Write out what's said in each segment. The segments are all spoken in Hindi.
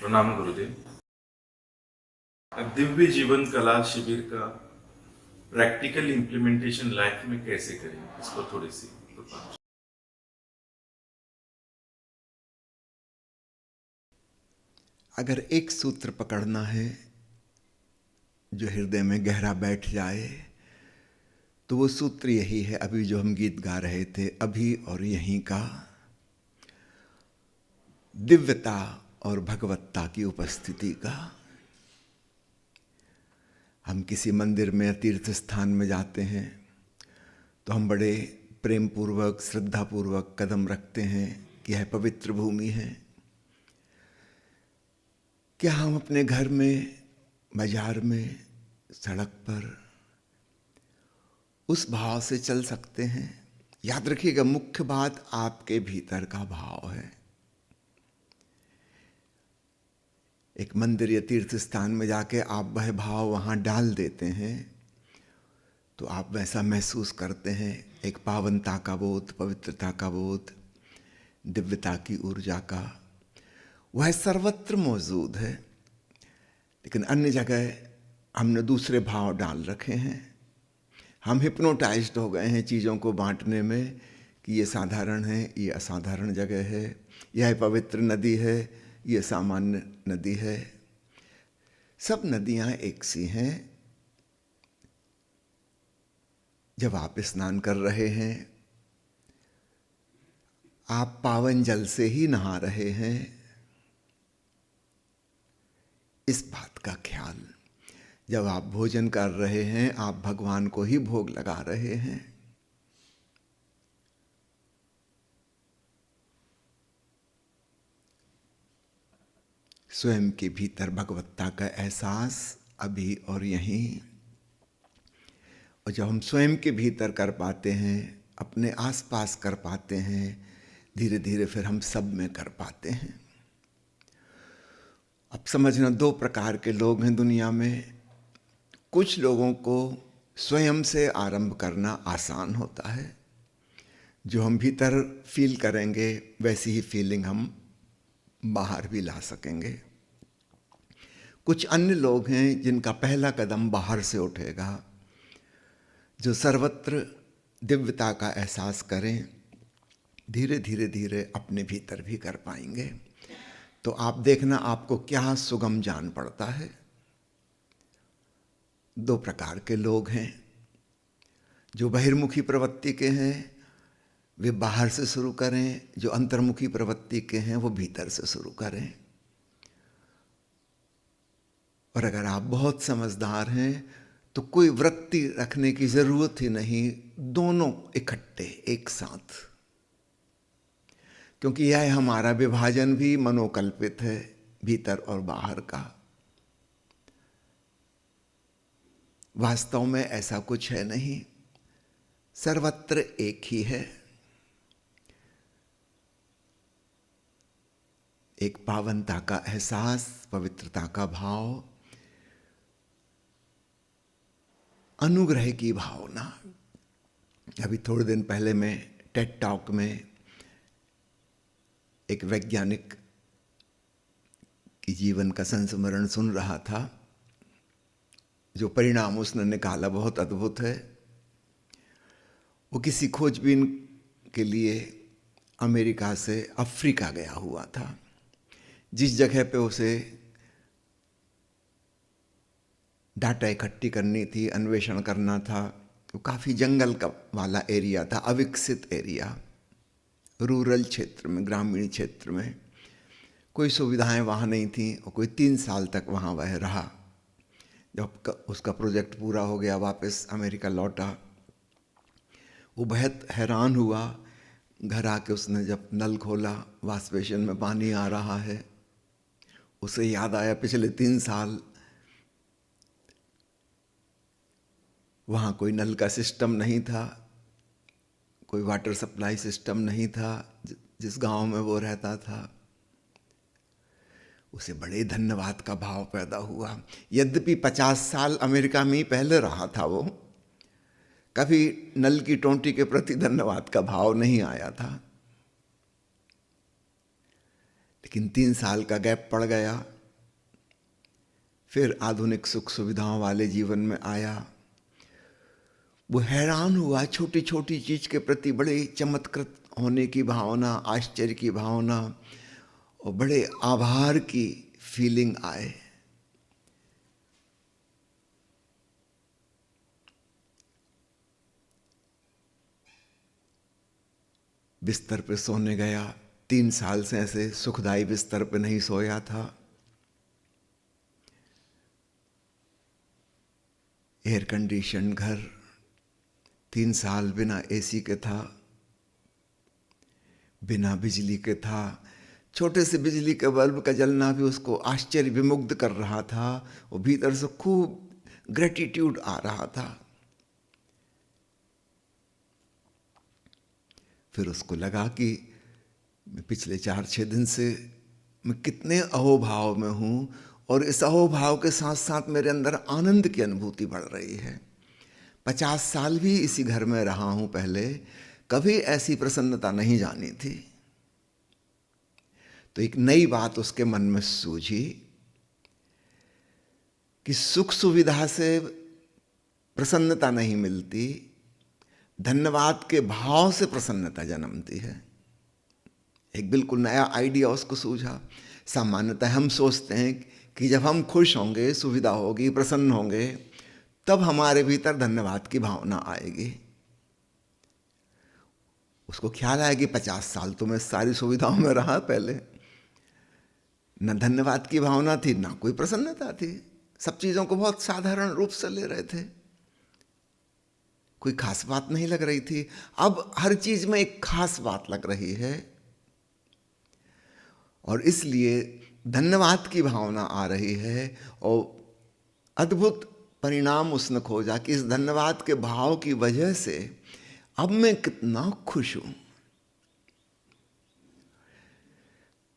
प्रणाम गुरुदेव। दिव्य जीवन कला शिविर का प्रैक्टिकल इम्प्लीमेंटेशन लाइफ में कैसे करें, इसको थोड़ी सी बताओ। अगर एक सूत्र पकड़ना है जो हृदय में गहरा बैठ जाए तो वो सूत्र यही है, अभी जो हम गीत गा रहे थे, अभी और यहीं का, दिव्यता और भगवत्ता की उपस्थिति का। हम किसी मंदिर में या तीर्थ स्थान में जाते हैं तो हम बड़े प्रेम पूर्वक श्रद्धा पूर्वक कदम रखते हैं कि यह पवित्र भूमि है। क्या हम अपने घर में, बाजार में, सड़क पर उस भाव से चल सकते हैं? याद रखिएगा, मुख्य बात आपके भीतर का भाव है। एक मंदिर या तीर्थ स्थान में जाके आप वह भाव वहाँ डाल देते हैं तो आप वैसा महसूस करते हैं, एक पावनता का बोध, पवित्रता का बोध, दिव्यता की ऊर्जा का। वह सर्वत्र मौजूद है, लेकिन अन्य जगह हमने दूसरे भाव डाल रखे हैं। हम हिप्नोटाइज्ड हो गए हैं चीज़ों को बांटने में कि ये साधारण है, ये असाधारण जगह है, यह पवित्र नदी है, ये सामान्य नदी है। सब नदियाँ एक सी हैं। जब आप स्नान कर रहे हैं, आप पावन जल से ही नहा रहे हैं। इस बात का ख्याल, जब आप भोजन कर रहे हैं, आप भगवान को ही भोग लगा रहे हैं। स्वयं के भीतर भगवत्ता का एहसास अभी और यहीं। और जब हम स्वयं के भीतर कर पाते हैं, अपने आसपास कर पाते हैं, धीरे धीरे फिर हम सब में कर पाते हैं। अब समझना, दो प्रकार के लोग हैं दुनिया में। कुछ लोगों को स्वयं से आरंभ करना आसान होता है। जो हम भीतर फील करेंगे वैसी ही फीलिंग हम बाहर भी ला सकेंगे। कुछ अन्य लोग हैं जिनका पहला कदम बाहर से उठेगा, जो सर्वत्र दिव्यता का एहसास करें, धीरे धीरे धीरे अपने भीतर भी कर पाएंगे। तो आप देखना, आपको क्या सुगम जान पड़ता है। दो प्रकार के लोग हैं। जो बहिर्मुखी प्रवृत्ति के हैं वे बाहर से शुरू करें, जो अंतर्मुखी प्रवृत्ति के हैं वो भीतर से शुरू करें। और अगर आप बहुत समझदार हैं तो कोई वृत्ति रखने की जरूरत ही नहीं, दोनों इकट्ठे एक साथ। क्योंकि यह हमारा विभाजन भी मनोकल्पित है, भीतर और बाहर का। वास्तव में ऐसा कुछ है नहीं, सर्वत्र एक ही है। एक पावनता का एहसास, पवित्रता का भाव, अनुग्रह की भावना। अभी थोड़े दिन पहले मैं टेड टॉक में एक वैज्ञानिक की जीवन का संस्मरण सुन रहा था। जो परिणाम उसने निकाला बहुत अद्भुत है। वो किसी खोजबीन के लिए अमेरिका से अफ्रीका गया हुआ था। जिस जगह पे उसे डाटा इकट्ठी करनी थी, अन्वेषण करना था, वो काफ़ी जंगल का वाला एरिया था, अविकसित एरिया, रूरल क्षेत्र में, ग्रामीण क्षेत्र में। कोई सुविधाएं वहाँ नहीं थी। और कोई 3 साल तक वहाँ वह रहा। जब उसका प्रोजेक्ट पूरा हो गया, वापस अमेरिका लौटा। वो बहुत हैरान हुआ। घर आके उसने जब नल खोला, वॉश बेसिन में पानी आ रहा है। उसे याद आया पिछले 3 साल वहाँ कोई नल का सिस्टम नहीं था, कोई वाटर सप्लाई सिस्टम नहीं था जिस गांव में वो रहता था। उसे बड़े धन्यवाद का भाव पैदा हुआ। यद्यपि 50 साल अमेरिका में ही पहले रहा था, वो कभी नल की टोंटी के प्रति धन्यवाद का भाव नहीं आया था। लेकिन 3 साल का गैप पड़ गया फिर आधुनिक सुख सुविधाओं वाले जीवन में आया। वो हैरान हुआ, छोटी छोटी चीज के प्रति बड़े चमत्कृत होने की भावना, आश्चर्य की भावना और बड़े आभार की फीलिंग आए। बिस्तर पे सोने गया, 3 साल से ऐसे सुखदायी बिस्तर पे नहीं सोया था। एयर कंडीशन घर, 3 साल बिना एसी के था, बिना बिजली के था। छोटे से बिजली के बल्ब का जलना भी उसको आश्चर्य विमुग्ध कर रहा था और भीतर से खूब ग्रेटिट्यूड आ रहा था। फिर उसको लगा कि मैं पिछले 4-6 दिन से मैं कितने अहोभाव में हूँ और इस अहोभाव के साथ साथ मेरे अंदर आनंद की अनुभूति बढ़ रही है। 50 साल भी इसी घर में रहा हूँ, पहले कभी ऐसी प्रसन्नता नहीं जानी थी। तो एक नई बात उसके मन में सूझी कि सुख सुविधा से प्रसन्नता नहीं मिलती, धन्यवाद के भाव से प्रसन्नता जन्मती है। एक बिल्कुल नया आइडिया उसको सूझा। सामान्यतः हम सोचते हैं कि जब हम खुश होंगे, सुविधा होगी, प्रसन्न होंगे, तब हमारे भीतर धन्यवाद की भावना आएगी। उसको ख्याल आया कि 50 साल तो मैं सारी सुविधाओं में रहा, पहले न धन्यवाद की भावना थी, ना कोई प्रसन्नता थी। सब चीजों को बहुत साधारण रूप से ले रहे थे, कोई खास बात नहीं लग रही थी। अब हर चीज में एक खास बात लग रही है और इसलिए धन्यवाद की भावना आ रही है। और अद्भुत परिणाम उसने खोजा कि इस धन्यवाद के भाव की वजह से अब मैं कितना खुश हूं।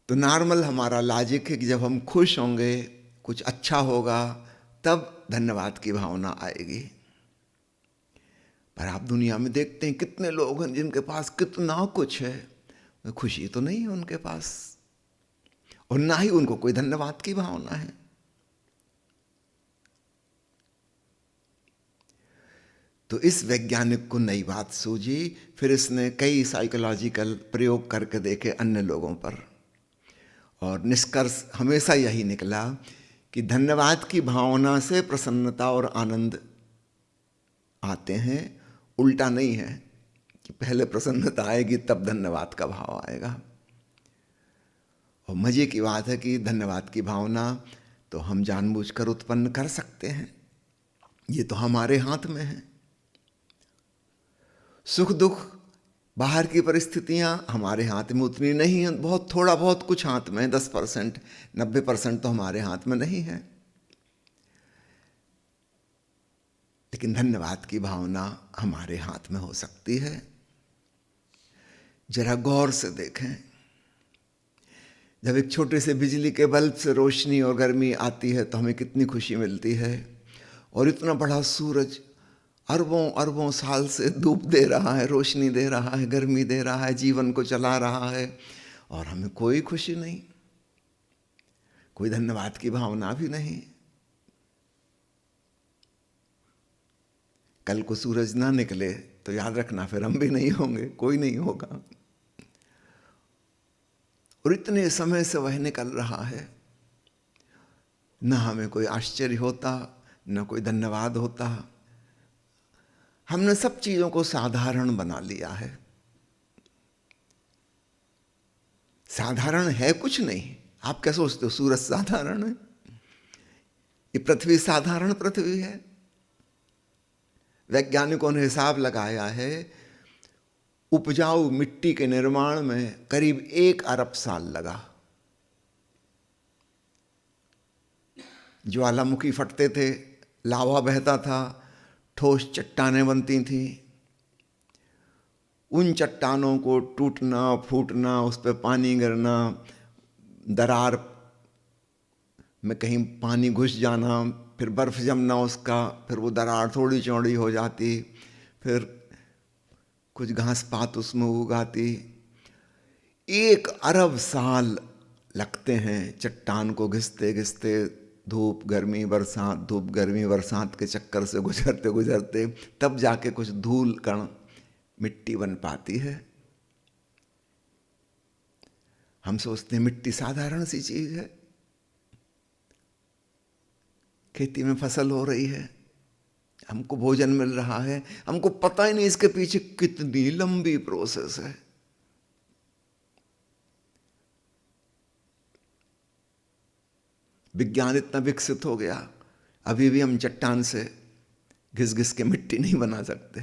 तो नॉर्मल हमारा लॉजिक है कि जब हम खुश होंगे, कुछ अच्छा होगा, तब धन्यवाद की भावना आएगी। पर आप दुनिया में देखते हैं कितने लोग हैं जिनके पास कितना कुछ है, खुशी तो नहीं है उनके पास और ना ही उनको कोई धन्यवाद की भावना है। तो इस वैज्ञानिक को नई बात सूझी। फिर इसने कई साइकोलॉजिकल प्रयोग करके देखे अन्य लोगों पर और निष्कर्ष हमेशा यही निकला कि धन्यवाद की भावना से प्रसन्नता और आनंद आते हैं, उल्टा नहीं है कि पहले प्रसन्नता आएगी तब धन्यवाद का भाव आएगा। और मजे की बात है कि धन्यवाद की भावना तो हम जानबूझकर उत्पन्न कर सकते हैं, ये तो हमारे हाथ में है। सुख दुख, बाहर की परिस्थितियां हमारे हाथ में उतनी नहीं है, बहुत थोड़ा बहुत कुछ हाथ में है, 10%, 90% तो हमारे हाथ में नहीं है। लेकिन धन्यवाद की भावना हमारे हाथ में हो सकती है। जरा गौर से देखें, जब एक छोटे से बिजली के बल्ब से रोशनी और गर्मी आती है तो हमें कितनी खुशी मिलती है। और इतना बड़ा सूरज अरबों अरबों साल से धूप दे रहा है, रोशनी दे रहा है, गर्मी दे रहा है, जीवन को चला रहा है और हमें कोई खुशी नहीं, कोई धन्यवाद की भावना भी नहीं। कल को सूरज ना निकले तो याद रखना फिर हम भी नहीं होंगे, कोई नहीं होगा। और इतने समय से वह निकल रहा है, न हमें कोई आश्चर्य होता, न कोई धन्यवाद होता। हमने सब चीजों को साधारण बना लिया है। साधारण है कुछ नहीं। आप क्या सोचते हो सूरज साधारण है? ये पृथ्वी साधारण पृथ्वी है? वैज्ञानिकों ने हिसाब लगाया है, उपजाऊ मिट्टी के निर्माण में करीब 1 अरब साल लगा। ज्वालामुखी फटते थे, लावा बहता था, ठोस चट्टानें बनती थी। उन चट्टानों को टूटना, फूटना, उस पर पानी गिरना, दरार में कहीं पानी घुस जाना, फिर बर्फ जमना उसका, फिर वो दरार थोड़ी चौड़ी हो जाती, फिर कुछ घास पात उसमें उगाती। 1 अरब साल लगते हैं चट्टान को घिसते घिसते धूप गर्मी बरसात, धूप गर्मी बरसात के चक्कर से गुजरते गुजरते तब जाके कुछ धूल कण मिट्टी बन पाती है। हम सोचते हैं मिट्टी साधारण सी चीज है, खेती में फसल हो रही है, हमको भोजन मिल रहा है, हमको पता ही नहीं इसके पीछे कितनी लंबी प्रोसेस है। विज्ञान इतना विकसित हो गया, अभी भी हम चट्टान से घिस घिस के मिट्टी नहीं बना सकते।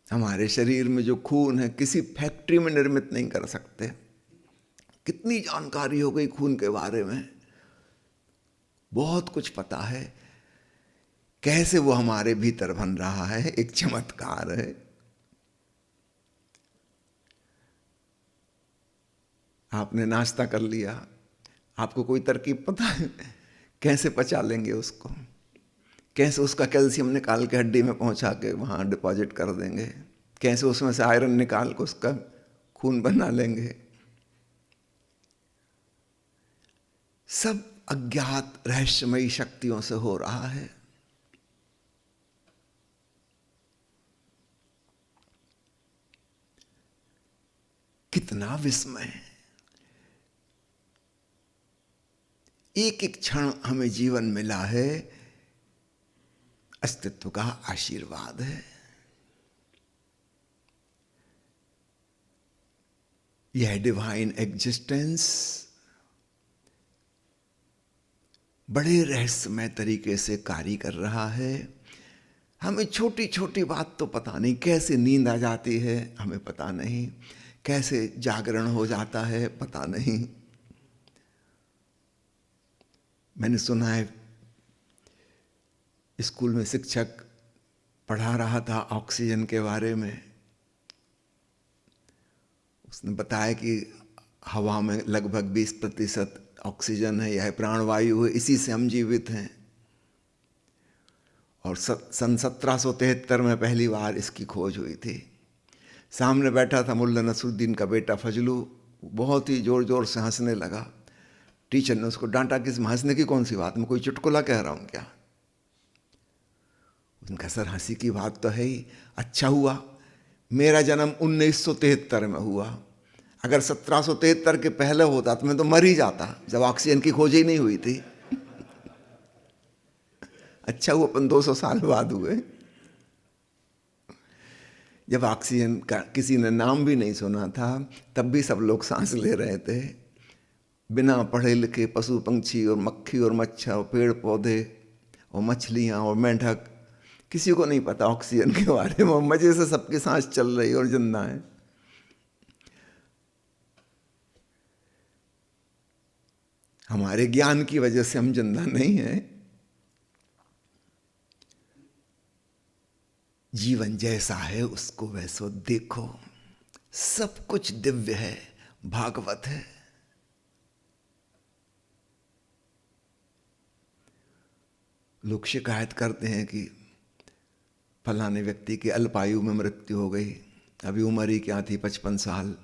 हमारे शरीर में जो खून है किसी फैक्ट्री में निर्मित नहीं कर सकते। कितनी जानकारी हो गई खून के बारे में, बहुत कुछ पता है। कैसे वो हमारे भीतर बन रहा है एक चमत्कार है। आपने नाश्ता कर लिया, आपको कोई तरकीब पता है कैसे पचा लेंगे उसको, कैसे उसका कैल्शियम निकाल के हड्डी में पहुंचा के वहां डिपॉजिट कर देंगे, कैसे उसमें से आयरन निकाल के उसका खून बना लेंगे। सब अज्ञात रहस्यमयी शक्तियों से हो रहा है। कितना विस्मय! एक एक क्षण हमें जीवन मिला है, अस्तित्व का आशीर्वाद है। यह डिवाइन एग्जिस्टेंस बड़े रहस्यमय तरीके से कार्य कर रहा है। हमें छोटी छोटी बात तो पता नहीं, कैसे नींद आ जाती है हमें पता नहीं, कैसे जागरण हो जाता है पता नहीं। मैंने सुना है स्कूल में शिक्षक पढ़ा रहा था ऑक्सीजन के बारे में। उसने बताया कि हवा में लगभग 20% ऑक्सीजन है, यह प्राणवायु है, इसी से हम जीवित हैं। और सन 1773 में पहली बार इसकी खोज हुई थी। सामने बैठा था मुल्ला नसरुद्दीन का बेटा फजलू, बहुत ही जोर जोर से हंसने लगा। टीचर ने उसको डांटा कि इसमें हंसने की कौन सी बात, मैं कोई चुटकुला कह रहा हूं क्या? उनका सर हंसी की बात तो है ही। अच्छा हुआ मेरा जन्म 1973 में हुआ, अगर 1773 के पहले होता तो मैं तो मर ही जाता, जब ऑक्सीजन की खोज ही नहीं हुई थी। अच्छा हुआ अपन 200 साल बाद हुए, जब ऑक्सीजन का किसी ने नाम भी नहीं सुना था, तब भी सब लोग सांस ले रहे थे। बिना पढ़े लिखे पशु पंछी और मक्खी और मच्छर और पेड़ पौधे और मछलियाँ और मेंढक, किसी को नहीं पता ऑक्सीजन के बारे में। मजे से सबकी सांस चल रही और जिंदा है। हमारे ज्ञान की वजह से हम जिंदा नहीं हैं। जीवन जैसा है उसको वैसो देखो, सब कुछ दिव्य है, भागवत है। लोग शिकायत करते हैं कि फलाने व्यक्ति की अल्पायु में मृत्यु हो गई, अभी उम्र ही क्या थी, 55 साल।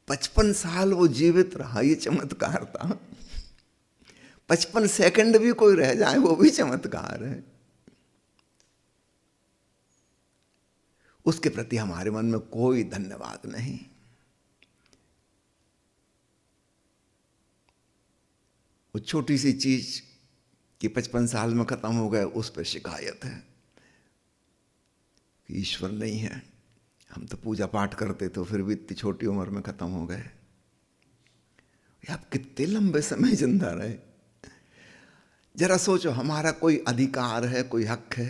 55 साल वो जीवित रहा, ये चमत्कार था। 55 सेकंड भी कोई रह जाए वो भी चमत्कार है। उसके प्रति हमारे मन में कोई धन्यवाद नहीं। वो छोटी सी चीज कि 55 साल में खत्म हो गए, उस पर शिकायत है कि ईश्वर नहीं है। हम तो पूजा पाठ करते थे, फिर भी इतनी छोटी उम्र में खत्म हो गए। आप कितने लंबे समय जिंदा रहे। जरा सोचो, हमारा कोई अधिकार है, कोई हक है?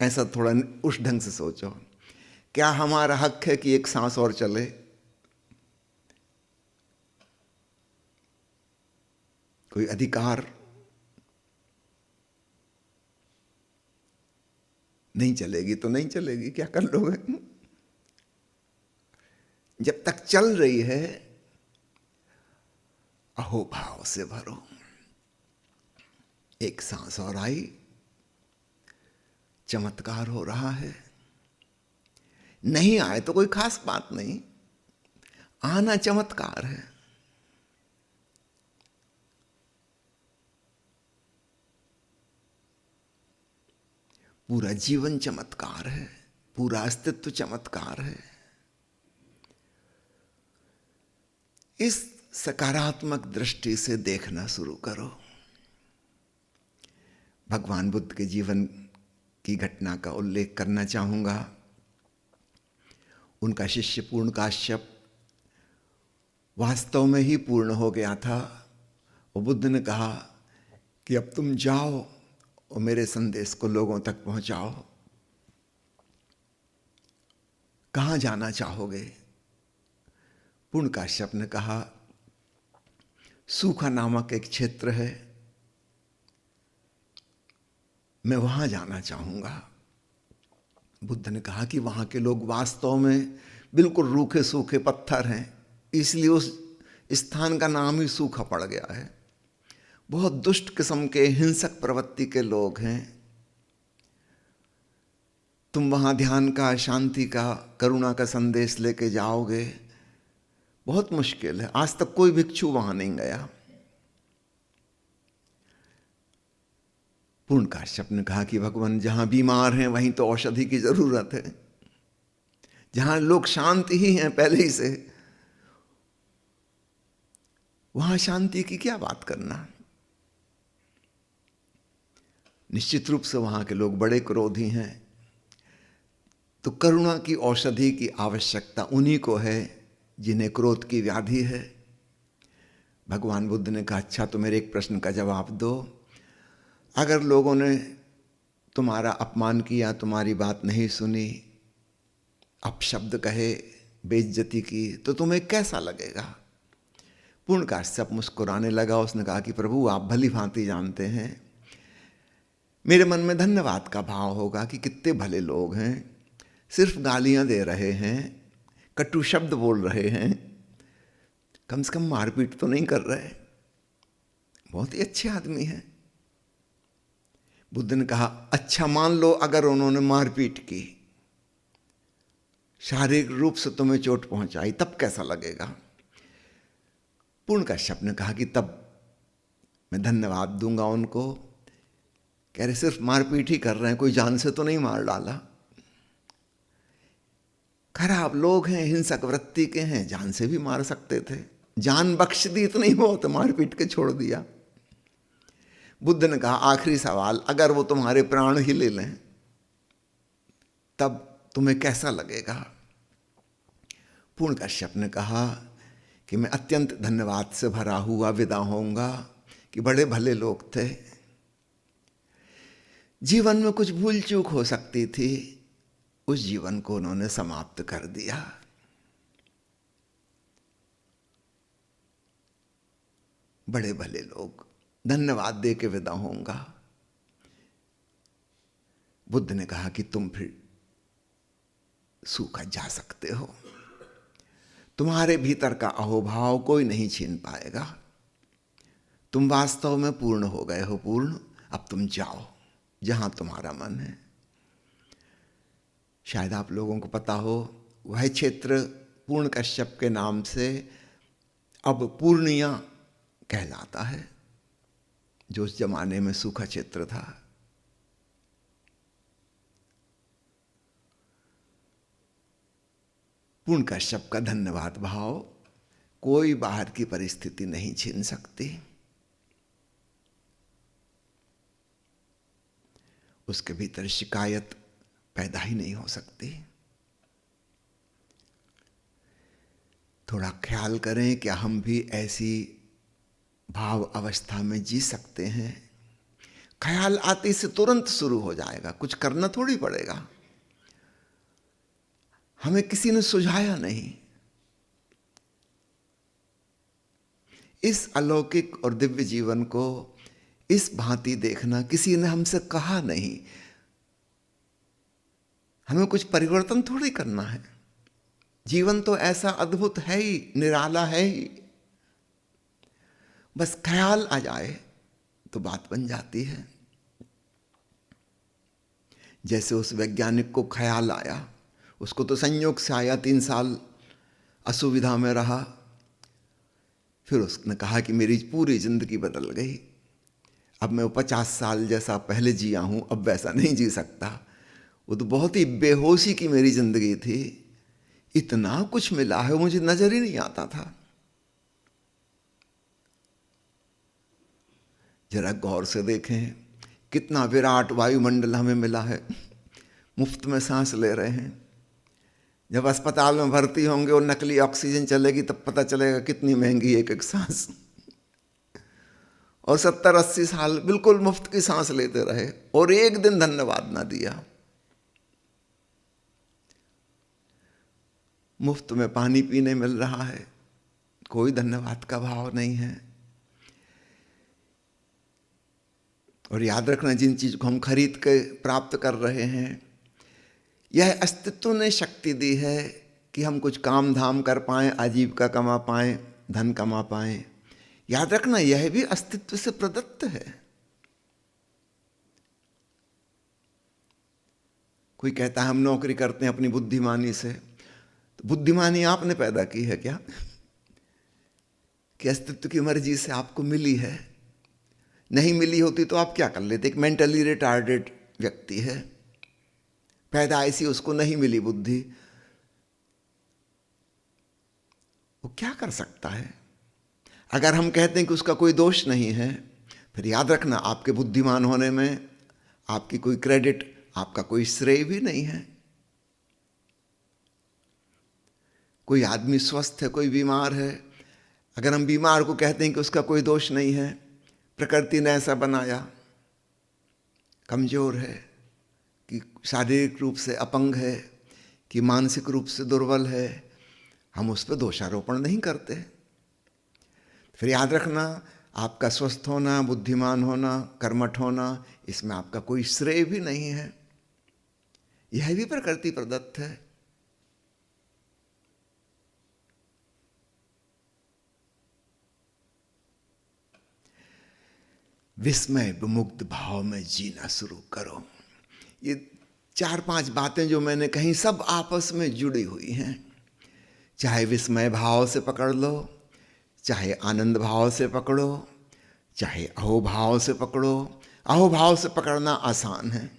ऐसा थोड़ा उस ढंग से सोचो, क्या हमारा हक है कि एक सांस और चले? कोई अधिकार? नहीं चलेगी तो नहीं चलेगी, क्या कर लोगे? जब तक चल रही है अहोभाव से भरो। एक सांस और आई, चमत्कार हो रहा है। नहीं आए तो कोई खास बात नहीं, आना चमत्कार है। पूरा जीवन चमत्कार है, पूरा अस्तित्व चमत्कार है। इस सकारात्मक दृष्टि से देखना शुरू करो। भगवान बुद्ध के जीवन की घटना का उल्लेख करना चाहूंगा। उनका शिष्य पूर्णकाश्यप वास्तव में ही पूर्ण हो गया था। और बुद्ध ने कहा कि अब तुम जाओ और मेरे संदेश को लोगों तक पहुंचाओ। कहाँ जाना चाहोगे? पूर्णकाश्यप ने कहा, सूखा नामक एक क्षेत्र है, मैं वहां जाना चाहूंगा। बुद्ध ने कहा कि वहां के लोग वास्तव में बिल्कुल रूखे सूखे पत्थर हैं, इसलिए उस स्थान का नाम ही सूखा पड़ गया है। बहुत दुष्ट किस्म के हिंसक प्रवृत्ति के लोग हैं। तुम वहां ध्यान का, शांति का, करुणा का संदेश लेके जाओगे, बहुत मुश्किल है। आज तक कोई भिक्षु वहां नहीं गया। पूर्णकाश्यप ने कहा कि भगवान, जहां बीमार हैं वहीं तो औषधि की जरूरत है। जहां लोग शांत ही हैं पहले ही से, वहां शांति की क्या बात करना। निश्चित रूप से वहां के लोग बड़े क्रोधी हैं, तो करुणा की औषधि की आवश्यकता उन्हीं को है जिन्हें क्रोध की व्याधि है। भगवान बुद्ध ने कहा, अच्छा तो मेरे एक प्रश्न का जवाब दो। अगर लोगों ने तुम्हारा अपमान किया, तुम्हारी बात नहीं सुनी, अपशब्द कहे, बेइज्जती की, तो तुम्हें कैसा लगेगा? पूर्णकाश्यप मुस्कुराने लगा। उसने कहा कि प्रभु, आप भली भांति जानते हैं, मेरे मन में धन्यवाद का भाव होगा कि कितने भले लोग हैं, सिर्फ गालियां दे रहे हैं, कटु शब्द बोल रहे हैं, कम से कम मारपीट तो नहीं कर रहे, बहुत ही अच्छे आदमी हैं। बुद्ध ने कहा, अच्छा मान लो अगर उन्होंने मारपीट की, शारीरिक रूप से तुम्हें चोट पहुंचाई, तब कैसा लगेगा? पूर्णकाश्यप ने कहा कि तब मैं धन्यवाद दूंगा उनको। कह रहे सिर्फ मारपीट ही कर रहे हैं, कोई जान से तो नहीं मार डाला। खराब लोग हैं, हिंसक वृत्ति के हैं, जान से भी मार सकते थे, जान बख्श दी तो नहीं हो, तो मारपीट के छोड़ दिया। बुद्ध ने कहा, आखिरी सवाल, अगर वो तुम्हारे प्राण ही ले लें, तब तुम्हें कैसा लगेगा? पूर्णकाश्यप ने कहा कि मैं अत्यंत धन्यवाद से भरा हुआ विदा होऊंगा कि बड़े भले लोग थे। जीवन में कुछ भूल चूक हो सकती थी, उस जीवन को उन्होंने समाप्त कर दिया। बड़े भले लोग, धन्यवाद दे के विदा होऊंगा। बुद्ध ने कहा कि तुम फिर सूखा जा सकते हो, तुम्हारे भीतर का अहोभाव कोई नहीं छीन पाएगा। तुम वास्तव में पूर्ण हो गए हो, पूर्ण। अब तुम जाओ जहां तुम्हारा मन है। शायद आप लोगों को पता हो, वह क्षेत्र पूर्णकाश्यप के नाम से अब पूर्णिया कहलाता है, जो उस जमाने में सूखा क्षेत्र था। पूर्णकाश्यप का धन्यवाद भाव कोई बाहर की परिस्थिति नहीं छीन सकती। उसके भीतर शिकायत पैदा ही नहीं हो सकती। थोड़ा ख्याल करें, क्या हम भी ऐसी भाव अवस्था में जी सकते हैं? ख्याल आते से तुरंत शुरू हो जाएगा, कुछ करना थोड़ी पड़ेगा। हमें किसी ने सुझाया नहीं। इस अलौकिक और दिव्य जीवन को इस भांति देखना किसी ने हमसे कहा नहीं। हमें कुछ परिवर्तन थोड़ी करना है। जीवन तो ऐसा अद्भुत है ही, निराला है ही। बस ख्याल आ जाए तो बात बन जाती है। जैसे उस वैज्ञानिक को ख्याल आया, उसको तो संयोग से आया, 3 साल असुविधा में रहा। फिर उसने कहा कि मेरी पूरी जिंदगी बदल गई, अब मैं 50 साल जैसा पहले जिया हूं, अब वैसा नहीं जी सकता। वो तो बहुत ही बेहोशी की मेरी जिंदगी थी, इतना कुछ मिला है मुझे नजर ही नहीं आता था। जरा गौर से देखें कितना विराट वायुमंडल हमें मिला है, मुफ्त में सांस ले रहे हैं। जब अस्पताल में भर्ती होंगे और नकली ऑक्सीजन चलेगी तब पता चलेगा कितनी महंगी एक एक सांस। और 70-80 साल बिल्कुल मुफ्त की सांस लेते रहे और एक दिन धन्यवाद ना दिया। मुफ्त में पानी पीने मिल रहा है, कोई धन्यवाद का भाव नहीं है। और याद रखना, जिन चीज को हम खरीद के प्राप्त कर रहे हैं, यह अस्तित्व ने शक्ति दी है कि हम कुछ काम धाम कर पाएं, आजीविका कमा पाएं, धन कमा पाएं। याद रखना, यह भी अस्तित्व से प्रदत्त है। कोई कहता है हम नौकरी करते हैं अपनी बुद्धिमानी से, तो बुद्धिमानी आपने पैदा की है क्या? कि अस्तित्व की मर्जी से आपको मिली है? नहीं मिली होती तो आप क्या कर लेते? एक मेंटली रिटार्डेड व्यक्ति है, पैदा ऐसी उसको नहीं मिली बुद्धि, वो क्या कर सकता है? अगर हम कहते हैं कि उसका कोई दोष नहीं है, फिर याद रखना आपके बुद्धिमान होने में आपकी कोई क्रेडिट, आपका कोई श्रेय भी नहीं है। कोई आदमी स्वस्थ है, कोई बीमार है, अगर हम बीमार को कहते हैं कि उसका कोई दोष नहीं है, प्रकृति ने ऐसा बनाया, कमजोर है, कि शारीरिक रूप से अपंग है, कि मानसिक रूप से दुर्बल है, हम उस पर दोषारोपण नहीं करते। फिर याद रखना, आपका स्वस्थ होना, बुद्धिमान होना, कर्मठ होना, इसमें आपका कोई श्रेय भी नहीं है, यह भी प्रकृति प्रदत्त है। विस्मय विमुक्त भाव में जीना शुरू करो। ये 4-5 बातें जो मैंने कही सब आपस में जुड़ी हुई हैं। चाहे विस्मय भाव से पकड़ लो, चाहे आनंद भाव से पकड़ो, चाहे अहोभाव से पकड़ो। अहोभाव से पकड़ना आसान है,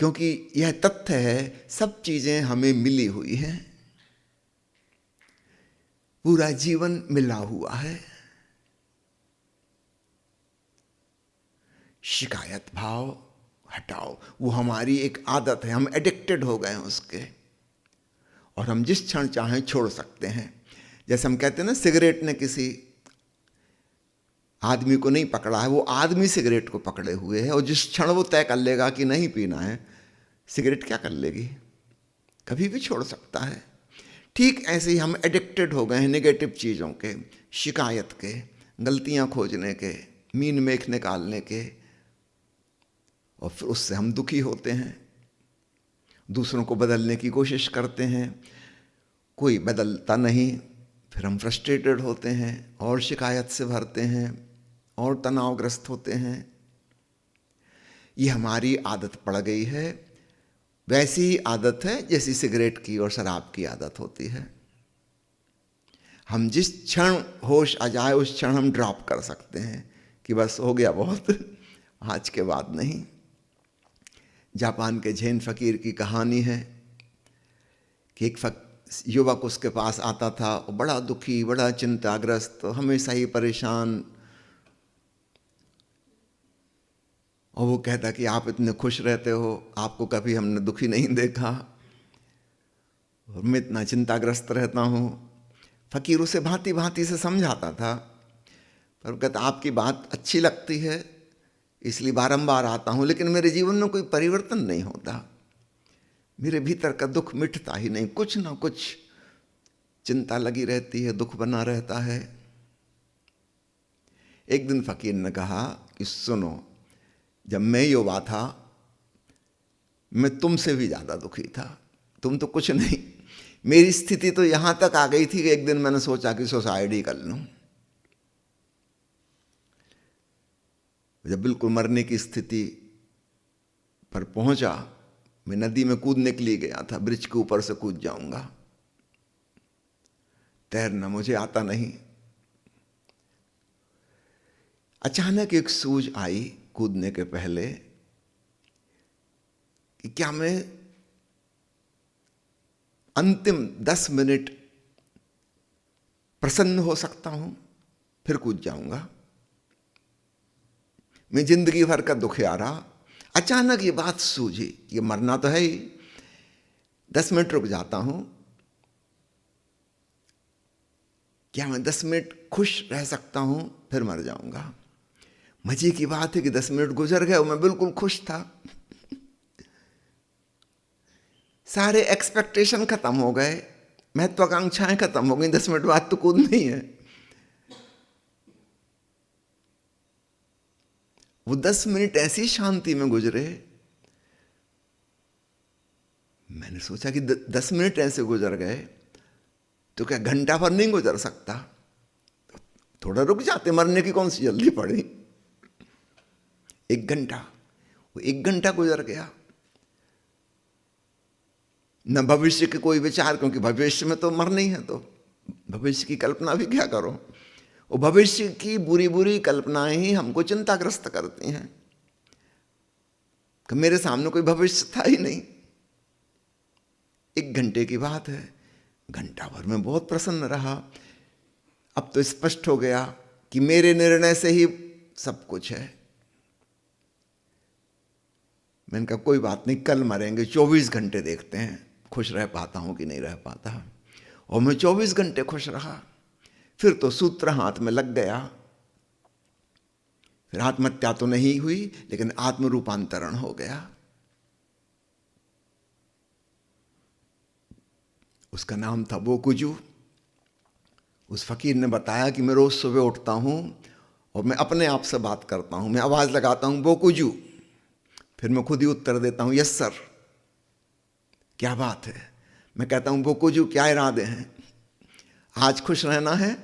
क्योंकि यह तथ्य है सब चीजें हमें मिली हुई हैं, पूरा जीवन मिला हुआ है। शिकायत भाव हटाओ, वो हमारी एक आदत है, हम एडिक्टेड हो गए हैं उसके, और हम जिस क्षण चाहें छोड़ सकते हैं। जैसे हम कहते हैं ना, सिगरेट ने किसी आदमी को नहीं पकड़ा है, वो आदमी सिगरेट को पकड़े हुए है, और जिस क्षण वो तय कर लेगा कि नहीं पीना है, सिगरेट क्या कर लेगी, कभी भी छोड़ सकता है। ठीक ऐसे ही हम एडिक्टेड हो गए हैं नेगेटिव चीज़ों के, शिकायत के, गलतियां खोजने के, मीन मेख निकालने के, और फिर उससे हम दुखी होते हैं, दूसरों को बदलने की कोशिश करते हैं, कोई बदलता नहीं, फिर हम फ्रस्ट्रेटेड होते हैं और शिकायत से भरते हैं और तनावग्रस्त होते हैं। ये हमारी आदत पड़ गई है, वैसी ही आदत है जैसी सिगरेट की और शराब की आदत होती है। हम जिस क्षण होश आ जाए उस क्षण हम ड्रॉप कर सकते हैं कि बस हो गया बहुत, आज के बाद नहीं। जापान के झेन फकीर की कहानी है कि एक युवक उसके पास आता था, बड़ा दुखी, बड़ा चिंताग्रस्त, हमेशा ही परेशान, और वो कहता कि आप इतने खुश रहते हो, आपको कभी हमने दुखी नहीं देखा, और मैं इतना चिंताग्रस्त रहता हूँ। फकीर उसे भांति भांति से समझाता था, पर वो कहता आपकी बात अच्छी लगती है इसलिए बारंबार आता हूँ, लेकिन मेरे जीवन में कोई परिवर्तन नहीं होता, मेरे भीतर का दुख मिटता ही नहीं, कुछ ना कुछ चिंता लगी रहती है, दुख बना रहता है। एक दिन फकीर ने कहा कि सुनो, जब मैं युवा था मैं तुमसे भी ज़्यादा दुखी था, तुम तो कुछ नहीं, मेरी स्थिति तो यहाँ तक आ गई थी कि एक दिन मैंने सोचा कि सुसाइड कर लूँ। जब बिल्कुल मरने की स्थिति पर पहुंचा, मैं नदी में कूदने के लिए गया था, ब्रिज के ऊपर से कूद जाऊंगा, तैरना मुझे आता नहीं। अचानक एक सूझ आई कूदने के पहले कि क्या मैं अंतिम 10 मिनट प्रसन्न हो सकता हूं, फिर कूद जाऊंगा। मैं जिंदगी भर का दुखियारा, अचानक ये बात सूझी, ये मरना तो है ही, 10 मिनट रुक जाता हूं, क्या मैं 10 मिनट खुश रह सकता हूं, फिर मर जाऊंगा। मजे की बात है कि 10 मिनट गुजर गए और मैं बिल्कुल खुश था। सारे एक्सपेक्टेशन खत्म हो गए, महत्वाकांक्षाएं खत्म हो गई, 10 मिनट बाद तो कूद नहीं है। वो 10 मिनट ऐसी शांति में गुजरे, मैंने सोचा कि 10 मिनट ऐसे गुजर गए तो क्या घंटा भर नहीं गुजर सकता? थोड़ा रुक जाते, मरने की कौन सी जल्दी पड़ी। 1 घंटा, वो 1 घंटा गुजर गया। न भविष्य के कोई विचार, क्योंकि भविष्य में तो मरना ही है, तो भविष्य की कल्पना भी क्या करो। वो भविष्य की बुरी बुरी कल्पनाएं ही हमको चिंताग्रस्त करती हैं कि मेरे सामने कोई भविष्य था ही नहीं। 1 घंटे की बात है, घंटा भर में बहुत प्रसन्न रहा। अब तो स्पष्ट हो गया कि मेरे निर्णय से ही सब कुछ है। मैंने कहा कोई बात नहीं, कल मरेंगे, 24 घंटे देखते हैं खुश रह पाता हूं कि नहीं रह पाता। और मैं 24 घंटे खुश रहा। फिर तो सूत्र हाथ में लग गया। फिर आत्महत्या तो नहीं हुई, लेकिन आत्म रूपांतरण हो गया। उसका नाम था बोकुजू। उस फकीर ने बताया कि मैं रोज सुबह उठता हूं और मैं अपने आप से बात करता हूं, मैं आवाज लगाता हूं बोकुजू, फिर मैं खुद ही उत्तर देता हूं यस सर। क्या बात है? मैं कहता हूं बोकुजू क्या इरादे हैं? आज खुश रहना है,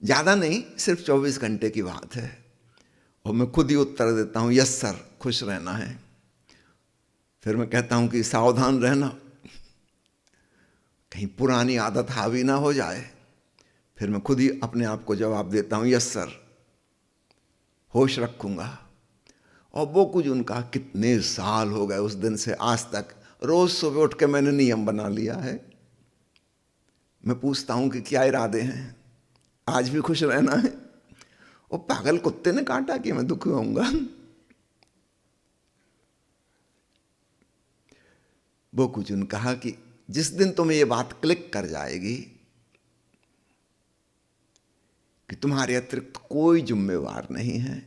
ज्यादा नहीं, सिर्फ 24 घंटे की बात है। और मैं खुद ही उत्तर देता हूं यस सर, खुश रहना है। फिर मैं कहता हूं कि सावधान रहना, कहीं पुरानी आदत हावी ना हो जाए। फिर मैं खुद ही अपने आप को जवाब देता हूं यस सर, होश रखूंगा। और वो कुछ उनका कितने साल हो गए उस दिन से आज तक, रोज सुबह उठ के मैंने नियम बना लिया है। मैं पूछता हूं कि क्या इरादे हैं, आज भी खुश रहना है। वो पागल कुत्ते ने काटा कि मैं दुखी होऊंगा। वो कुछ उन कहा कि जिस दिन तुम्हें ये बात क्लिक कर जाएगी कि तुम्हारे अतिरिक्त कोई जिम्मेवार नहीं है,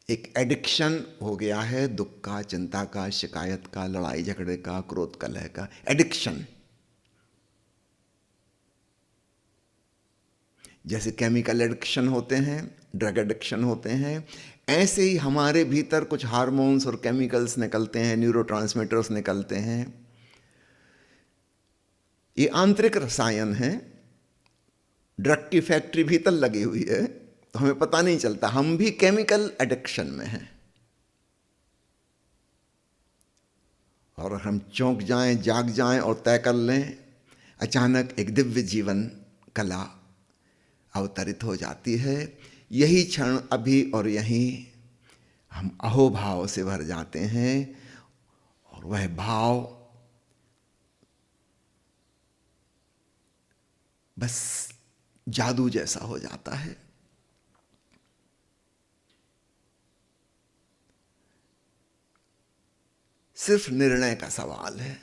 एक एडिक्शन हो गया है दुख का, चिंता का, शिकायत का, लड़ाई झगड़े का, क्रोध कलह का एडिक्शन। जैसे केमिकल एडिक्शन होते हैं, ड्रग एडिक्शन होते हैं, ऐसे ही हमारे भीतर कुछ हार्मोन्स और केमिकल्स निकलते हैं, न्यूरोट्रांसमीटर्स निकलते हैं। ये आंतरिक रसायन है, ड्रग की फैक्ट्री भीतर लगी हुई है, तो हमें पता नहीं चलता, हम भी केमिकल एडिक्शन में हैं। और हम चौंक जाएं, जाग जाएं और तय कर लें, अचानक एक दिव्य जीवन कला अवतरित हो जाती है। यही क्षण अभी और यहीं हम अहोभाव से भर जाते हैं और वह भाव बस जादू जैसा हो जाता है। सिर्फ निर्णय का सवाल है।